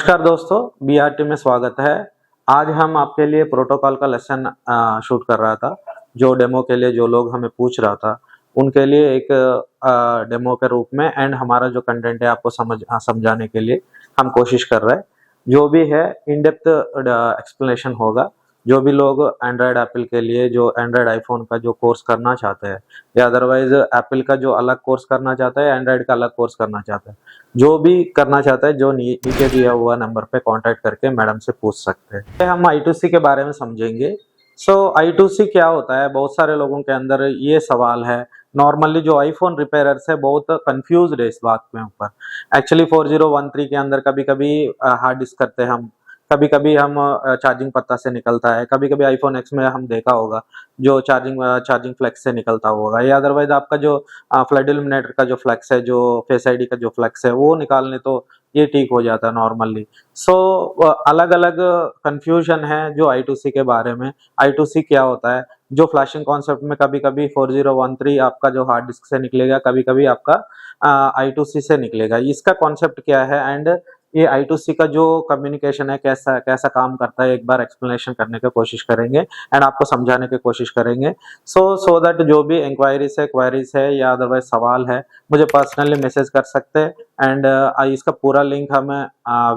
नमस्कार दोस्तों, बीआरटी में स्वागत है। आज हम आपके लिए प्रोटोकॉल का लेसन शूट कर रहा था। जो डेमो के लिए जो लोग हमें पूछ रहा था उनके लिए एक डेमो के रूप में एंड हमारा जो कंटेंट है आपको समझाने के लिए हम कोशिश कर रहे हैं। जो भी है इन डेप्थ एक्सप्लेनेशन होगा। जो भी लोग एंड्रॉयड एप्पल के लिए जो एंड्रॉयड आईफोन का जो कोर्स करना चाहते हैं या अदरवाइज एप्पल का जो अलग कोर्स करना चाहता है, एंड्रॉयड का अलग कोर्स करना चाहता है, जो भी करना चाहता है जो नीचे दिया हुआ नंबर पे कांटेक्ट करके मैडम से पूछ सकते हैं। हम I2C के बारे में समझेंगे। I2C क्या होता है, बहुत सारे लोगों के अंदर ये सवाल है। नॉर्मली जो आईफोन रिपेयरर्स है बहुत कंफ्यूज है इस बात के ऊपर। एक्चुअली 4013 के अंदर कभी कभी हार्ड डिस्क करते हैं हम, कभी कभी हम चार्जिंग पत्ता से निकलता है, कभी कभी आईफोन एक्स में हम देखा होगा जो चार्जिंग फ्लेक्स से निकलता होगा, या अदरवाइज आपका जो फ्लड इल्यूमिनेटर का जो फ्लेक्स है, जो फेस आईडी का जो फ्लेक्स है वो निकालने तो ये ठीक हो जाता है नॉर्मली। अलग अलग कंफ्यूजन है जो I2C के बारे में। I2C क्या होता है, जो फ्लैशिंग कॉन्सेप्ट में कभी कभी 4013 आपका जो हार्ड डिस्क से निकलेगा, कभी कभी आपका I2C से निकलेगा। इसका कॉन्सेप्ट क्या है एंड ये I2C का जो कम्युनिकेशन है कैसा कैसा काम करता है, एक बार एक्सप्लेनेशन करने की कोशिश करेंगे एंड आपको समझाने की कोशिश करेंगे। सो दैट जो भी क्वायरीज है या अदरवाइज सवाल है मुझे पर्सनली मैसेज कर सकते हैं एंड इसका पूरा लिंक हम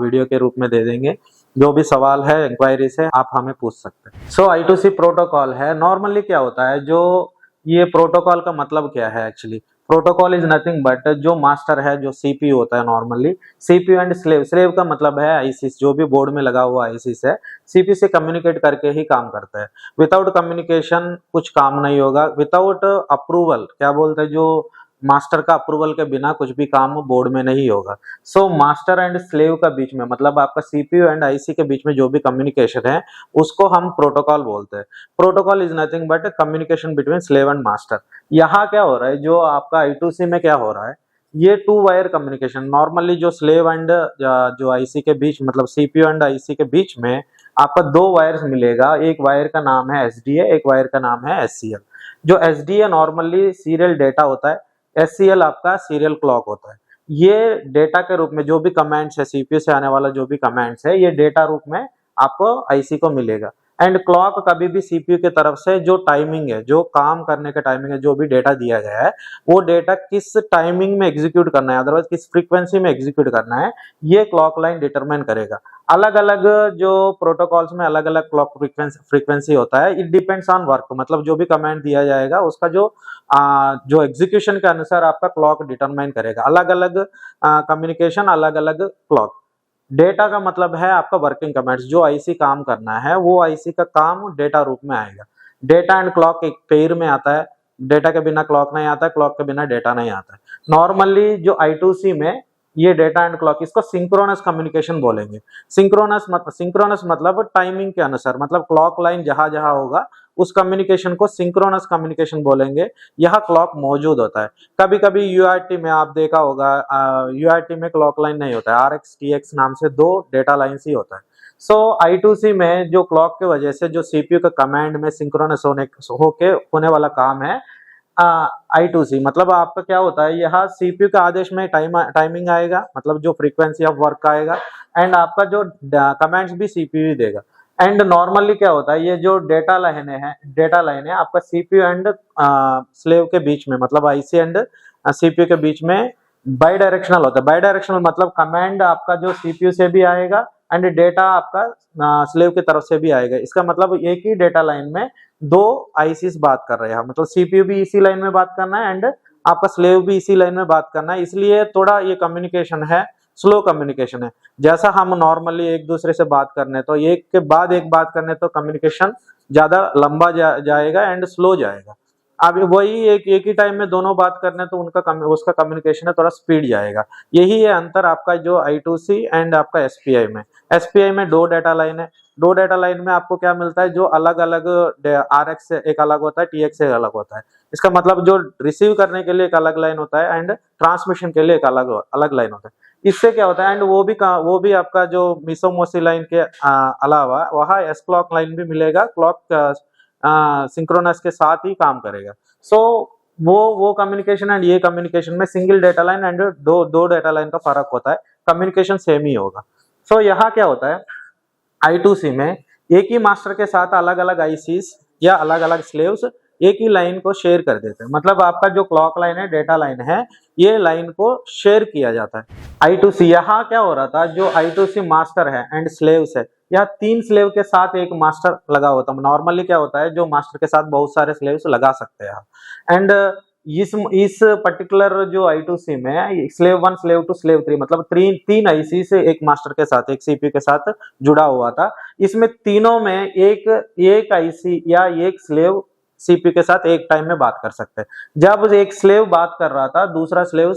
वीडियो के रूप में दे देंगे। जो भी सवाल है, इंक्वायरीज है, आप हमें पूछ सकते हैं। I2C प्रोटोकॉल है। नॉर्मली क्या होता है, जो ये प्रोटोकॉल का मतलब क्या है, actually protocol is nothing but जो मास्टर है, जो सीपीयू होता है नॉर्मली, सीपीयू एंड स्लेव का मतलब है आईसीस, जो भी बोर्ड में लगा हुआ आईसीस है, सीपीयू से कम्युनिकेट करके ही काम करता है। विदाउट कम्युनिकेशन कुछ काम नहीं होगा। विदाउट अप्रूवल, क्या बोलते हैं, जो मास्टर का अप्रूवल के बिना कुछ भी काम बोर्ड में नहीं होगा। मास्टर एंड स्लेव का बीच में, मतलब आपका सीपीयू एंड आईसी के बीच में जो भी कम्युनिकेशन है उसको हम प्रोटोकॉल बोलते हैं। Protocol is nothing but communication between slave and master. यहाँ क्या हो रहा है, जो आपका I2C में क्या हो रहा है, ये 2 वायर कम्युनिकेशन। नॉर्मली जो स्लेव एंड जो आईसी के बीच, मतलब सीपीयू एंड आईसी के बीच में आपका 2 वायर्स मिलेगा। एक वायर का नाम है SDA, एक वायर का नाम है SCL। जो SDA नॉर्मली सीरियल डेटा होता है, SCL आपका सीरियल क्लॉक होता है। ये डेटा के रूप में जो भी कमांड्स है, सीपीयू से आने वाला जो भी कमांड्स है, ये डेटा रूप में आपको आईसी को मिलेगा। एंड क्लॉक कभी भी सीपीयू की तरफ से जो टाइमिंग है, जो काम करने का टाइमिंग है, जो भी डेटा दिया गया है वो डेटा किस टाइमिंग में एग्जीक्यूट करना है, अदरवाइज किस फ्रीक्वेंसी में एग्जीक्यूट करना है, ये क्लॉक लाइन डिटरमाइन करेगा। अलग अलग जो प्रोटोकॉल्स में अलग अलग क्लॉक फ्रीक्वेंसी होता है। इट डिपेंड्स ऑन वर्क, मतलब जो भी कमांड दिया जाएगा उसका जो एग्जीक्यूशन के अनुसार आपका क्लॉक डिटरमाइन करेगा। अलग अलग कम्युनिकेशन, अलग अलग क्लॉक। डेटा का मतलब है आपका वर्किंग कमांड्स। जो आईसी काम करना है वो आईसी का काम डेटा रूप में आएगा। डेटा एंड क्लॉक एक पेयर में आता है। डेटा के बिना क्लॉक नहीं आता है, क्लॉक के बिना डेटा नहीं आता है। नॉर्मली जो I2C में ये डेटा एंड क्लॉक, इसको सिंक्रोनस कम्युनिकेशन बोलेंगे। सिंक्रोनस मतलब टाइमिंग के अनुसार, मतलब क्लॉक लाइन जहां जहां होगा उस कम्युनिकेशन को सिंक्रोनस कम्युनिकेशन बोलेंगे। यहाँ क्लॉक मौजूद होता है। कभी कभी यूआरटी में आप देखा होगा, यूआरटी में क्लॉक लाइन नहीं होता है, RX TX नाम से 2 डेटा लाइन ही होता है। I2C में जो क्लॉक के वजह से जो सीपीयू का कमांड में सिंक्रोनस होने वाला काम है I2C, मतलब आपका क्या होता है, यहाँ सीपीयू के आदेश में टाइमिंग आएगा, मतलब जो फ्रीक्वेंसी ऑफ वर्क आएगा, एंड आपका जो कमांड्स भी सीपीयू देगा। एंड नॉर्मली क्या होता है, ये जो डेटा लाइन है आपका सीपीयू एंड स्लेव के बीच में, मतलब आईसी एंड सीपीयू के बीच में बाई डायरेक्शनल होता है। बाई डायरेक्शनल मतलब कमांड आपका जो सीपीयू से भी आएगा एंड डेटा आपका स्लेव की तरफ से भी आएगा। इसका मतलब एक ही डेटा लाइन में 2 आईसीस बात कर रहे हैं, मतलब सीपीयू भी इसी लाइन में बात करना है एंड आपका स्लेव भी इसी लाइन में बात करना है। इसलिए थोड़ा ये कम्युनिकेशन है, स्लो कम्युनिकेशन है। जैसा हम नॉर्मली एक दूसरे से बात करने तो एक के बाद एक बात करने तो कम्युनिकेशन ज्यादा लंबा जाएगा एंड स्लो जाएगा। अब वही एक ही टाइम में दोनों बात करने तो उसका कम्युनिकेशन है थोड़ा स्पीड जाएगा। यही है अंतर आपका जो I2C एंड आपका SPI में। SPI में 2 डेटा लाइन है। 2 डेटा लाइन में आपको क्या मिलता है, जो अलग अलग RX से एक अलग होता है, TX से अलग होता है। इसका मतलब जो रिसीव करने के लिए एक अलग लाइन होता है एंड ट्रांसमिशन के लिए एक अलग लाइन होता है। इससे क्या होता है, एंड वो भी आपका जो मिसोमोसी लाइन के अलावा वहाँ S क्लॉक लाइन भी मिलेगा। क्लॉक सिंक्रोनस के साथ ही काम करेगा। वो कम्युनिकेशन एंड ये कम्युनिकेशन में सिंगल डेटा लाइन एंड दो डेटा लाइन का फर्क होता है, कम्युनिकेशन सेम ही होगा। सो यहाँ क्या होता है, I2C में एक ही मास्टर के साथ अलग अलग आईसीस या अलग अलग स्लेव्स एक ही लाइन को शेयर कर देते हैं। मतलब आपका जो क्लॉक लाइन है, डेटा लाइन है, ये लाइन को शेयर किया जाता है। I2C यहाँ क्या हो रहा था, जो I2C मास्टर है एंड स्लेव्स है, यह 3 स्लेव के साथ एक मास्टर लगा होता है। नॉर्मली क्या होता है, जो मास्टर के साथ बहुत सारे स्लेव्स लगा सकते हैं एंड इस पर्टिकुलर जो I2C में स्लेव 1 स्लेव 2 स्लेव 3 मतलब तीन आईसी से एक मास्टर के साथ, एक सीपीयू के साथ जुड़ा हुआ था। इसमें तीनों में एक आईसी या एक स्लेव सीपीयू के साथ एक टाइम में बात कर सकते हैं। जब एक स्लेव बात कर रहा था, दूसरा स्लेव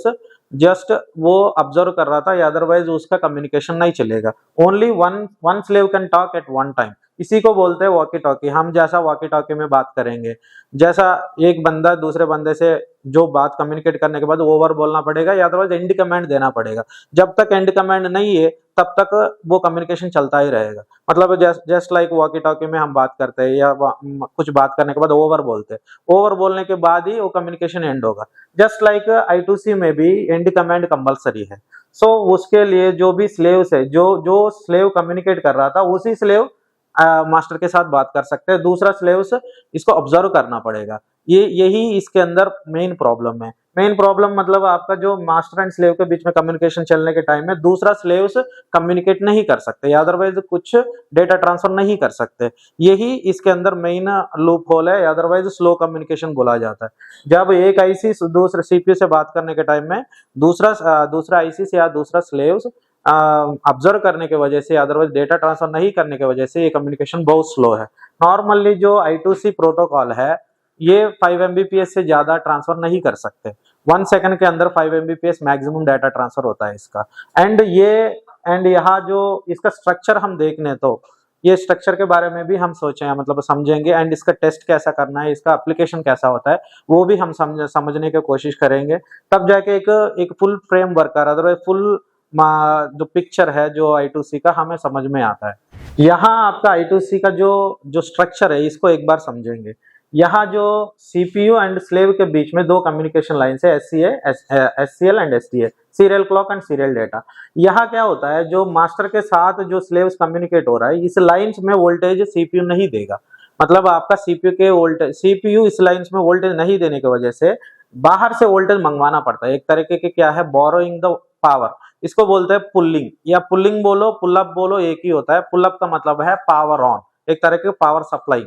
जस्ट वो ऑब्जर्व कर रहा था, या अदरवाइज उसका कम्युनिकेशन नहीं चलेगा। Only one slave can talk eight one time. इसी को बोलते हैं वॉकी टॉकी। हम जैसा वॉकी टॉकी में बात करेंगे, जैसा एक बंदा दूसरे बंदे से जो बात कम्युनिकेट करने के बाद ओवर बोलना पड़ेगा, या अदरवाइज एंड कमांड देना पड़ेगा। जब तक एंड कमांड नहीं है तब तक वो कम्युनिकेशन चलता ही रहेगा। मतलब जस्ट लाइक वॉकी टॉकी में हम बात करते हैं या कुछ बात करने के बाद ओवर बोलते हैं, ओवर बोलने के बाद ही वो कम्युनिकेशन एंड होगा। जस्ट लाइक I2C में भी एंड कमांड कंपलसरी है। सो उसके लिए जो भी स्लेव्स है, जो जो स्लेव कम्युनिकेट कर रहा था, उसी स्लेव मास्टर के साथ बात कर सकते हैं। दूसरा स्लेव्स इसको ऑब्जर्व करना पड़ेगा। यही इसके अंदर मेन प्रॉब्लम है। मेन प्रॉब्लम मतलब आपका जो मास्टर एंड स्लेव के बीच में कम्युनिकेशन चलने के टाइम में दूसरा स्लेव्स कम्युनिकेट नहीं कर सकते, या अदरवाइज कुछ डेटा ट्रांसफर नहीं कर सकते। यही इसके अंदर मेन लूप होल है, अदरवाइज स्लो कम्युनिकेशन बोला जाता है। जब एक आईसी दूसरे सीपीयू से बात करने के टाइम में दूसरा आईसी से या दूसरा स्लेव्स ऑब्जर्व करने की वजह से, अदरवाइज डेटा ट्रांसफर नहीं करने की वजह से ये कम्युनिकेशन बहुत स्लो है। नॉर्मली जो I2C प्रोटोकॉल है, ये 5 Mbps से ज्यादा ट्रांसफर नहीं कर सकते। 1 सेकंड के अंदर 5 Mbps मैक्सिमम डाटा ट्रांसफर होता है इसका। एंड यहाँ जो इसका स्ट्रक्चर हम देखने, तो ये स्ट्रक्चर के बारे में भी हम सोचे हैं, मतलब समझेंगे, एंड इसका टेस्ट कैसा करना है, इसका एप्लीकेशन कैसा होता है, वो भी हम समझने की कोशिश करेंगे। तब जाके एक फुल फ्रेमवर्क, अदरवाइज फुल जो पिक्चर है जो I2C का हमें समझ में आता है। यहाँ आपका I2C का जो स्ट्रक्चर है, इसको एक बार समझेंगे। यहाँ जो सीपीयू एंड स्लेव के बीच में दो कम्युनिकेशन लाइन्स है, SCL and SDA, serial clock and serial data. यहाँ क्या होता है, जो मास्टर के साथ जो स्लेव्स कम्युनिकेट हो रहा है, इस लाइन्स में वोल्टेज सीपीयू नहीं देगा। मतलब आपका सीपीयू इस लाइन्स में वोल्टेज नहीं देने की वजह से बाहर से वोल्टेज मंगवाना पड़ता है। एक तरीके के क्या है, बोरोइंग द पावर। इसको बोलते हैं पुल्लिंग, या पुल्लिंग बोलो पुलअप बोलो, एक ही होता है। पुलअप का मतलब है पावर ऑन, एक तरह के पावर सप्लाई,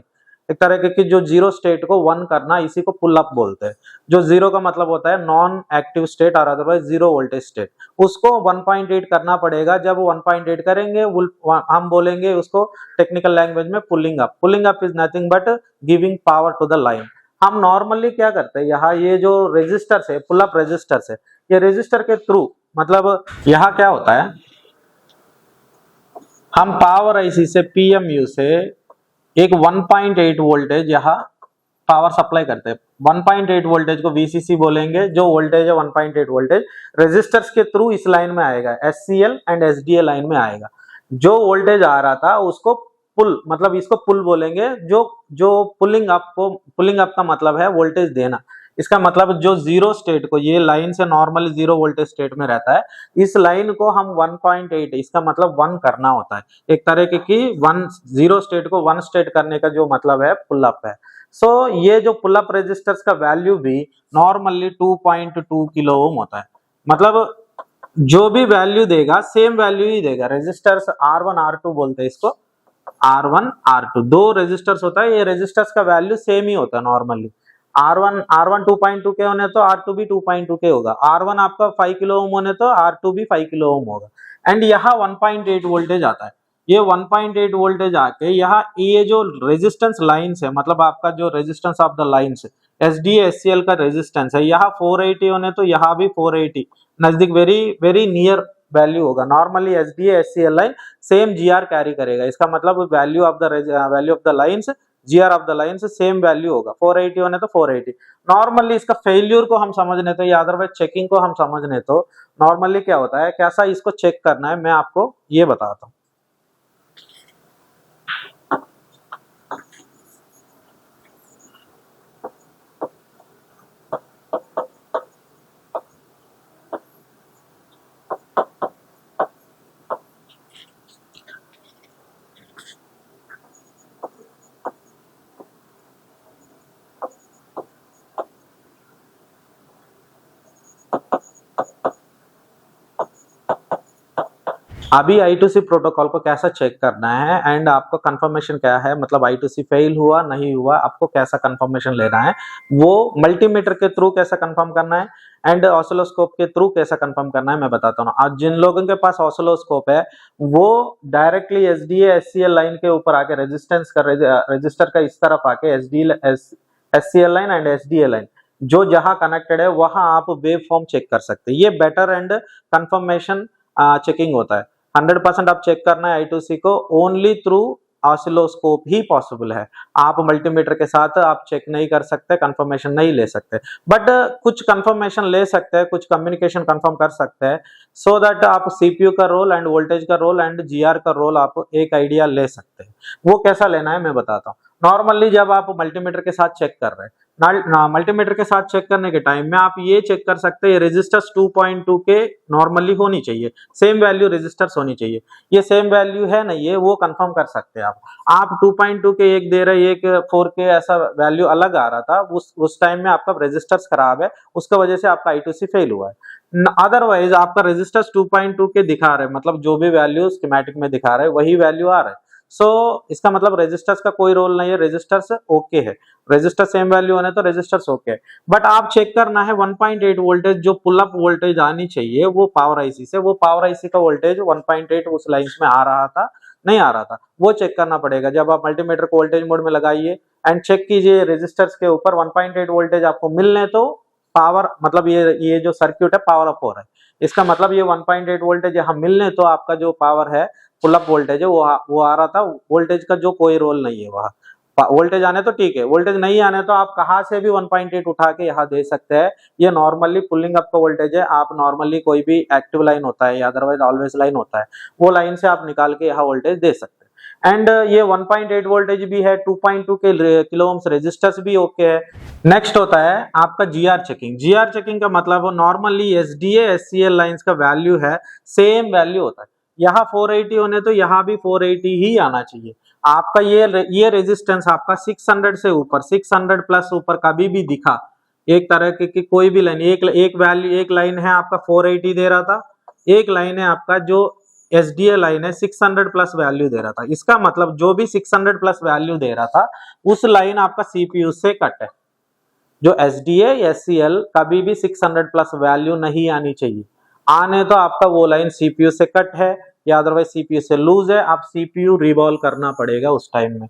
एक तरह की जो जीरो स्टेट को वन करना, इसी को पुल अप बोलते हैं। जो जीरो का मतलब होता है नॉन एक्टिव स्टेट और अदरवाइज जीरो वोल्टेज स्टेट, उसको 1.8 करना पड़ेगा। जब 1.8 करेंगे हम बोलेंगे उसको टेक्निकल लैंग्वेज में pulling up. Pulling up is nothing but giving power to the line. हम नॉर्मली क्या करते हैं, यहाँ ये जो रेजिस्टर्स है, पुल अप रेजिस्टर्स है, ये रेजिस्टर के थ्रू, मतलब यहाँ क्या होता है, हम पावर आईसी से PMU से एक 1.8 वोल्टेज यहाँ पावर सप्लाई करते हैं। 1.8 वोल्टेज को VCC बोलेंगे। जो वोल्टेज है 1.8 वोल्टेज रेजिस्टर्स के थ्रू इस लाइन में आएगा, SCL एंड SDA लाइन में आएगा। जो वोल्टेज आ रहा था उसको पुल, मतलब इसको पुल बोलेंगे। जो पुलिंग अप का मतलब है वोल्टेज देना। इसका मतलब जो जीरो स्टेट को, ये लाइन से नॉर्मली जीरो वोल्टेज स्टेट में रहता है, इस लाइन को हम 1.8, इसका मतलब 1 करना होता है। एक तरह की वन जीरो स्टेट को 1 स्टेट करने का जो मतलब है पुल अप है। सो ये जो पुल अप रेजिस्टर्स का वैल्यू भी नॉर्मली 2.2 किलो ओम होता है। मतलब जो भी वैल्यू देगा सेम वैल्यू ही देगा। रेजिस्टर्स R1 R2 बोलते हैं इसको, R1 R2 दो रेजिस्टर्स होता है। ये रेजिस्टर्स का वैल्यू सेम ही होता है नॉर्मली। R1 2.2 के होने तो R2 भी 2.2 के होगा। R1 आपका 5 किलो ओम होने तो R2 भी 5 किलो ओम होगा। एंड यहाँ 1.8 वोल्टेज आता है। ये 1.8 वोल्टेज आके यहाँ ये जो रेजिस्टेंस लाइन्स है, मतलब आपका जो रेजिस्टेंस ऑफ द लाइन्स है, SDA SCL का रेजिस्टेंस है, यहाँ 480 होने तो यहाँ भी 480 नजदीक, वेरी वेरी नियर वैल्यू होगा। Normally SDA SCL line same GR carry करेगा। इसका मतलब value of the lines, GR of the line से सेम वैल्यू होगा। 480 होने तो 480। नॉर्मली इसका फेल्यूर को हम समझने तो, या अदरवाइज चेकिंग को हम समझने तो, नॉर्मली क्या होता है, कैसा इसको चेक करना है मैं आपको ये बताता हूँ। अभी I2C प्रोटोकॉल को कैसा चेक करना है एंड आपको कंफर्मेशन क्या है, मतलब I2C फेल हुआ नहीं हुआ, आपको कैसा कंफर्मेशन लेना है, वो मल्टीमीटर के थ्रू कैसा कंफर्म करना है एंड ऑसिलोस्कोप के थ्रू कैसा कंफर्म करना है मैं बताता हूँ। आज जिन लोगों के पास ऑसिलोस्कोप है वो डायरेक्टली SDA SCL लाइन के ऊपर आके रेजिस्टेंस का रजिस्टर का इस तरफ आके SCL line and SDA line जो जहां कनेक्टेड है वहां आप वेव फॉर्म चेक कर सकते हैं। ये बेटर एंड कंफर्मेशन चेकिंग होता है। 100% आप चेक करना है I2C को ओनली थ्रू ऑसिलोस्कोप ही पॉसिबल है। आप मल्टीमीटर के साथ आप चेक नहीं कर सकते, कंफर्मेशन नहीं ले सकते, बट कुछ कंफर्मेशन ले सकते हैं, कुछ कम्युनिकेशन कंफर्म कर सकते हैं, सो दैट आप CPU का रोल एंड वोल्टेज का रोल एंड GR का रोल आप एक आइडिया ले सकते हैं। वो कैसा लेना है मैं बताता हूँ। नॉर्मली जब आप मल्टीमीटर के साथ चेक कर रहे हैं, मल्टीमीटर के साथ चेक करने के टाइम में आप ये चेक कर सकते हैं रेजिस्टर्स 2.2 के नॉर्मली होनी चाहिए, सेम वैल्यू रेजिस्टर्स होनी चाहिए। ये सेम वैल्यू है नहीं, ये वो कंफर्म कर सकते हैं आप 2.2 के एक दे रहे, एक 4 के ऐसा वैल्यू अलग आ रहा था, उस टाइम में आपका रेजिस्टर्स खराब है, उसकी वजह से आपका I2C फेल हुआ है। अदरवाइज आपका रेजिस्टर्स 2.2 के दिखा रहे, मतलब जो भी वैल्यू स्कीमेटिक में दिखा रहे वही वैल्यू आ रहा है, सो इसका मतलब रेजिस्टर्स का कोई रोल नहीं है, रेजिस्टर्स ओके है, रेजिस्टर सेम वैल्यू होने तो रेजिस्टर्स ओके है। बट आप चेक करना है 1.8 वोल्टेज जो पुल अप वोल्टेज आनी चाहिए वो पावर आईसी से, वो पावर आईसी का वोल्टेज 1.8 उस लाइन में आ रहा था नहीं आ रहा था, वो चेक करना पड़ेगा। जब आप मल्टीमीटर को वोल्टेज मोड में लगाइए एंड चेक कीजिए रेजिस्टर्स के ऊपर 1.8 वोल्टेज आपको मिलने तो पावर, मतलब ये जो सर्क्यूट है पावर अप हो रहा है, इसका मतलब ये 1.8 वोल्टेज यहाँ मिलने तो आपका जो पावर है पुल अप वोल्टेज है वो आ रहा था। वोल्टेज का जो कोई रोल नहीं है वहां, वोल्टेज आने तो ठीक है, वोल्टेज नहीं आने तो आप कहां से भी 1.8 उठा के यहाँ दे सकते हैं। ये नॉर्मली पुलिंग अप का वोल्टेज है, आप नॉर्मली कोई भी एक्टिव लाइन होता है या अदरवाइज ऑलवेज लाइन होता है वो लाइन से आप निकाल के यहाँ वोल्टेज दे सकते हैं। एंड ये 1.8 वोल्टेज भी है, 2.2 के किलो ओम्स रेजिस्टर्स भी ओके है। नेक्स्ट होता है आपका GR चेकिंग। GR चेकिंग का मतलब नॉर्मली SDA SCL लाइंस का वैल्यू है सेम वैल्यू होता है, यहाँ 480 होने तो यहाँ भी 480 ही आना चाहिए। आपका ये रेजिस्टेंस आपका 600 से ऊपर, 600 प्लस ऊपर कभी भी दिखा एक तरह की कोई भी लाइन, एक वैल्यू, एक लाइन है आपका 480 दे रहा था, एक लाइन है आपका जो SDA लाइन है 600 प्लस वैल्यू दे रहा था, इसका मतलब जो भी 600 प्लस वैल्यू दे रहा था उस लाइन आपका CPU से कट है। जो SDA SCL कभी भी 600 प्लस वैल्यू नहीं आनी चाहिए, आने तो आपका वो लाइन CPU से कट है या अदरवाइज CPU से लूज है, आप CPU रिवॉल्व करना पड़ेगा उस टाइम में।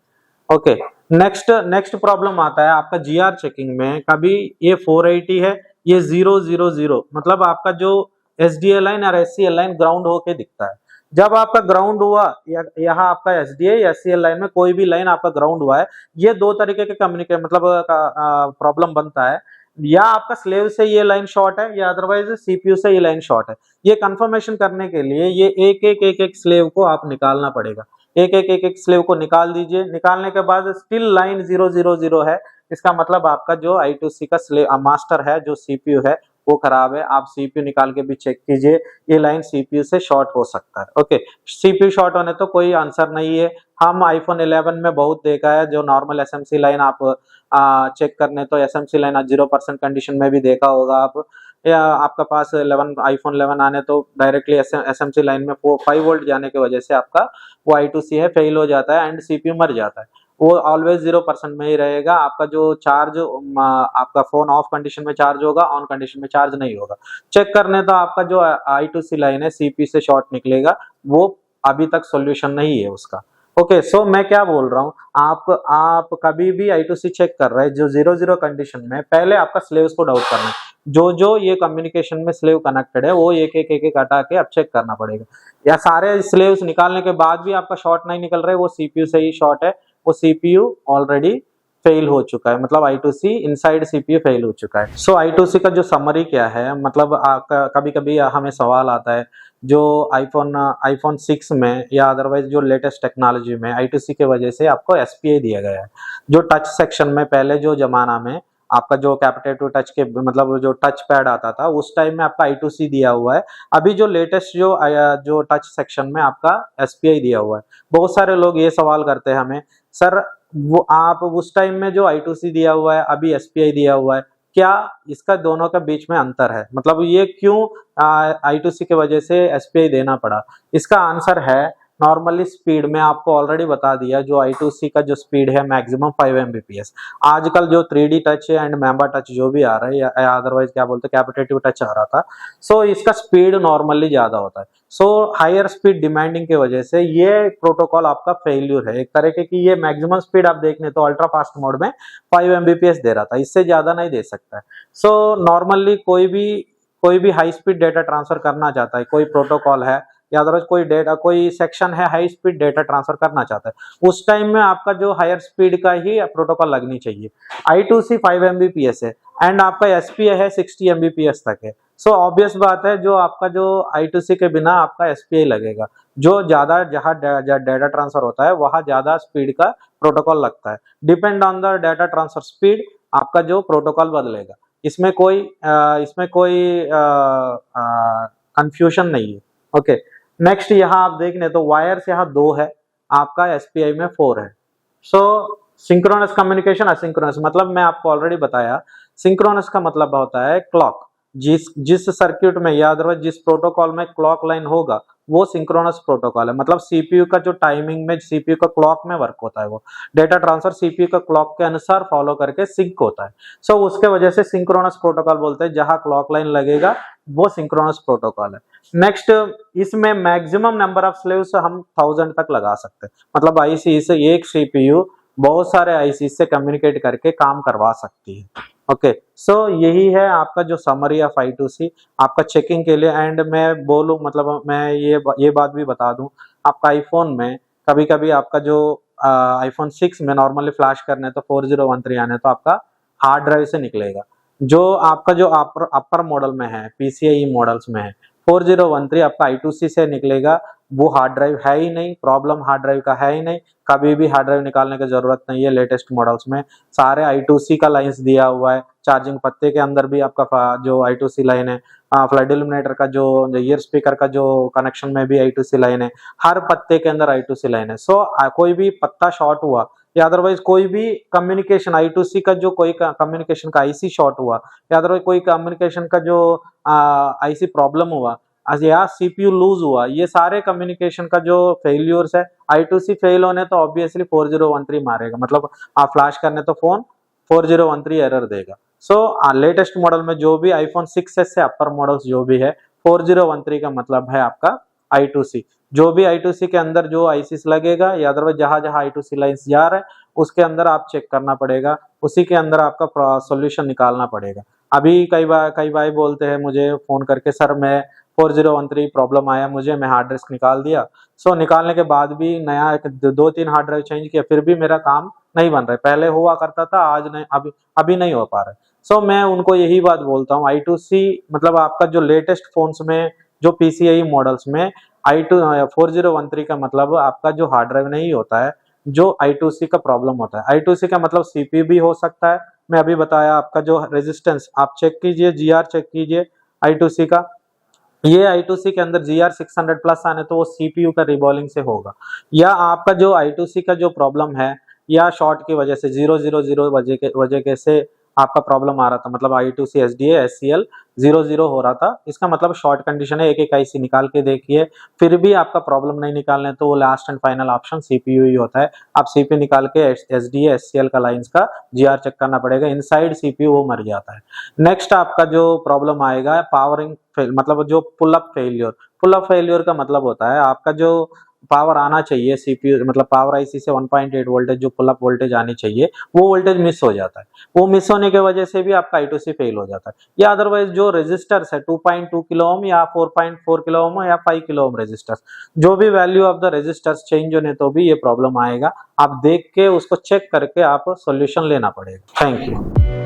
ओके, नेक्स्ट प्रॉब्लम आता है आपका GR चेकिंग में, कभी ये 480 है, ये 000, मतलब आपका जो SDA लाइन और SCL लाइन ग्राउंड होके दिखता है। जब आपका ग्राउंड हुआ यहाँ आपका SDA या SCL लाइन में कोई भी लाइन आपका ग्राउंड हुआ है, ये दो तरीके के कम्युनिकेट मतलब प्रॉब्लम बनता है, या आपका स्लेव से ये लाइन शॉर्ट है या अदरवाइज CPU से ये लाइन शॉर्ट है। ये कंफर्मेशन करने के लिए ये एक स्लेव को आप निकालना पड़ेगा, एक स्लेव को निकाल दीजिए। निकालने के बाद स्टिल लाइन 000 है, इसका मतलब आपका जो I2C का स्लेव मास्टर है जो CPU है वो खराब है। आप CPU निकाल के भी चेक कीजिए, ये लाइन CPU से शॉर्ट हो सकता है। ओके, CPU शॉर्ट होने तो कोई आंसर नहीं है। हम iPhone 11 में बहुत देखा है, जो नॉर्मल SMC लाइन आप चेक करने तो SMC लाइन 0% कंडीशन में भी देखा होगा आप, या आपका पास iPhone 11 आने तो डायरेक्टली SMC लाइन में 5 वोल्ट जाने की वजह से आपका वो I2C है फेल हो जाता है एंड CPU मर जाता है। वो ऑलवेज 0% में ही रहेगा। आपका जो चार्ज आपका फोन ऑफ कंडीशन में चार्ज होगा, ऑन कंडीशन में चार्ज नहीं होगा। चेक करने तो आपका जो I2C लाइन है CPU से शॉर्ट निकलेगा, वो अभी तक सॉल्यूशन नहीं है उसका। ओके, सो मैं क्या बोल रहा हूँ, आप कभी भी I2C चेक कर रहे हैं जो 0 कंडीशन में, पहले आपका स्लेव्स को डाउट करना है। जो ये कम्युनिकेशन में स्लेव कनेक्टेड है वो एक हटा के अब चेक करना पड़ेगा, या सारे स्लेव्स निकालने के बाद भी आपका शॉर्ट नहीं निकल रहे, वो CPU से ही शॉर्ट है, वो CPU ऑलरेडी फेल हो चुका है, मतलब I2C इनसाइड CPU फेल हो चुका है। सो I2C का जो समरी क्या है, मतलब कभी कभी हमें सवाल आता है जो iPhone 6 में या अदरवाइज जो लेटेस्ट टेक्नोलॉजी में I2C के वजह से आपको SPI दिया गया है। जो टच सेक्शन में पहले जो जमाना में आपका जो कैपिटेटिव टच के मतलब जो टच पैड आता था उस टाइम में आपका I2C दिया हुआ है। अभी जो लेटेस्ट जो टच सेक्शन में आपका SPI दिया हुआ है। बहुत सारे लोग ये सवाल करते हैं हमें, सर वो आप उस टाइम में जो I2C दिया हुआ है अभी SPI दिया हुआ है, क्या इसका दोनों के बीच में अंतर है, मतलब ये क्यों I2C की वजह से SPI देना पड़ा। इसका आंसर है नॉर्मली स्पीड में आपको ऑलरेडी बता दिया, जो I2C का जो स्पीड है मैक्सिमम 5 Mbps। आजकल जो 3D touch and member touch जो भी आ रहा है, या अदरवाइज क्या बोलते हैं कैपेसिटिव टच आ रहा था, सो इसका स्पीड नॉर्मली ज्यादा होता है। सो हायर स्पीड डिमांडिंग की वजह से ये प्रोटोकॉल आपका फेल्यूर है। एक तरीके की ये मैक्सिमम स्पीड आप देखने तो अल्ट्रा फास्ट मोड में 5 Mbps दे रहा था, इससे ज्यादा नहीं दे सकता है। सो नॉर्मली कोई भी हाई स्पीड डेटा ट्रांसफर करना चाहता है, कोई प्रोटोकॉल है या अदरवाइज कोई सेक्शन है हाई स्पीड डेटा ट्रांसफर करना चाहता है, उस टाइम में आपका जो हायर स्पीड का ही प्रोटोकॉल लगनी चाहिए। I2C 5 Mbps है एंड आपका SPI है 60 Mbps तक है। सो ऑब्वियस बात है, जो आपका जो I2C के बिना आपका SPI लगेगा, जो ज्यादा जहां डेटा ट्रांसफर होता है वहां ज्यादा स्पीड का प्रोटोकॉल लगता है। Depend on the data transfer speed आपका जो प्रोटोकॉल बदलेगा, इसमें कोई कंफ्यूजन नहीं है। ओके, नेक्स्ट यहाँ आप देख लें तो वायर्स यहाँ 2 है, आपका SPI में 4 है। सो सिंक्रोनस कम्युनिकेशन, असिंक्रोनस, मतलब मैं आपको ऑलरेडी बताया, सिंक्रोनस का मतलब होता है क्लॉक, जिस सर्किट में या अदरवाइज जिस प्रोटोकॉल में क्लॉक लाइन होगा वो सिंक्रोनस प्रोटोकॉल है। मतलब CPU का जो टाइमिंग में CPU का क्लॉक में वर्क होता है, वो डेटा ट्रांसफर CPU का क्लॉक के अनुसार फॉलो करके सिंक होता है। सो उसके वजह से सिंक्रोनस प्रोटोकॉल बोलते हैं, जहां क्लॉक लाइन लगेगा वो सिंक्रोनस प्रोटोकॉल है। नेक्स्ट, इसमें मैक्सिमम नंबर ऑफ स्लेव्स हम 1000 तक लगा सकते हैं, मतलब IC से एक CPU बहुत सारे IC से कम्युनिकेट करके काम करवा सकती है। ओके, सो यही है आपका जो समरी ऑफ I2C आपका चेकिंग के लिए। एंड मैं बोलूं, मतलब मैं ये बात भी बता दूं, आपका आईफोन में कभी कभी आपका जो iPhone 6 में नॉर्मली फ्लैश करने तो 4013 आने तो आपका हार्ड ड्राइव से निकलेगा। जो आपका जो अपर मॉडल में है, PCIe मॉडल्स में है, 4013 आपका I2C से निकलेगा। वो हार्ड ड्राइव है ही नहीं, प्रॉब्लम हार्ड ड्राइव का है ही नहीं, कभी भी हार्ड ड्राइव निकालने की जरूरत नहीं है। लेटेस्ट मॉडल्स में सारे I2C का लाइंस दिया हुआ है। चार्जिंग पत्ते के अंदर भी आपका जो I2C लाइन है, फ्लड इल्यूमिनेटर का जो ईयर स्पीकर का जो कनेक्शन में भी I2C लाइन है, हर पत्ते के अंदर I2C लाइन है। सो कोई भी पत्ता शॉर्ट हुआ या अदरवाइज कोई भी कम्युनिकेशन I2C का जो कोई कम्युनिकेशन का IC शॉर्ट हुआ या अदरवाइज कोई कम्युनिकेशन का जो IC प्रॉब्लम हुआ या CPU लूज हुआ, ये सारे कम्युनिकेशन का जो फेल्यूर्स है, I2C फेल होने तो ऑब्वियसली 4013 मारेगा, मतलब आप फ्लैश करने तो फोन 4013 एरर देगा। सो लेटेस्ट मॉडल में जो भी iPhone 6s से अपर मॉडल्स जो भी है, 4013 का मतलब है आपका I2C। जो भी I2C के अंदर जो ICs लगेगा या अदरवाइज जहां जहां I2C लाइंस जा रहा है उसके अंदर आप चेक करना पड़ेगा, उसी के अंदर आपका सॉल्यूशन निकालना पड़ेगा। अभी कई भाई बोलते हैं मुझे फोन करके, सर मैं 4013 प्रॉब्लम आया मुझे, मैं हार्ड डिस्क निकाल दिया। सो निकालने के बाद भी नया 2-3 हार्ड ड्राइव चेंज किया, फिर भी मेरा काम नहीं बन रहा है। पहले हुआ करता था, आज नहीं, अभी नहीं हो पा रहा है। सो मैं उनको यही बात बोलता हूँ, I2C मतलब आपका जो लेटेस्ट फोन्स में जो PCIe मॉडल्स में 4013 का मतलब आपका जो हार्ड ड्राइव नहीं होता है, जो I2C का प्रॉब्लम होता है। I2C का मतलब CPU भी हो सकता है, मैं अभी बताया आपका जो रेजिस्टेंस आप चेक कीजिए, GR चेक कीजिए I2C का, ये I2C के अंदर GR 600 प्लस आने तो वो CPU का रिबॉलिंग से होगा। या आपका जो I2C का जो प्रॉब्लम है या शॉर्ट की वजह से 000 वजह के से आपका प्रॉब्लम आ रहा था, मतलब I2C SDA SCL 00 हो रहा था, इसका मतलब शॉर्ट कंडीशन है। एक IC निकाल के देखिए, फिर भी आपका प्रॉब्लम नहीं निकालने तो वो last and final option CPU ही होता है। आप CPU निकाल के SDA SCL का लाइंस का GR चेक करना पड़ेगा, इनसाइड CPU वो मर जाता है। नेक्स्ट आपका जो प्रॉब्लम आएगा पावरिंग मतलब जो पुल अप फेल्योर का मतलब होता है आपका जो पावर आना चाहिए CPU मतलब पावर IC से 1.8 वोल्टेज जो पुल अप वोल्टेज आनी चाहिए, वो वोल्टेज मिस हो जाता है। वो मिस होने की वजह से भी आपका I2C फेल हो जाता है। या अदरवाइज जो रेजिस्टर्स है 2.2 किलो ओम या 4.4 किलो ओम या 5 किलो ओम रेजिस्टर्स, जो भी value of the resistors change होने तो भी ये प्रॉब्लम आएगा। आप देख के उसको चेक करके आप सॉल्यूशन लेना पड़ेगा। Thank you.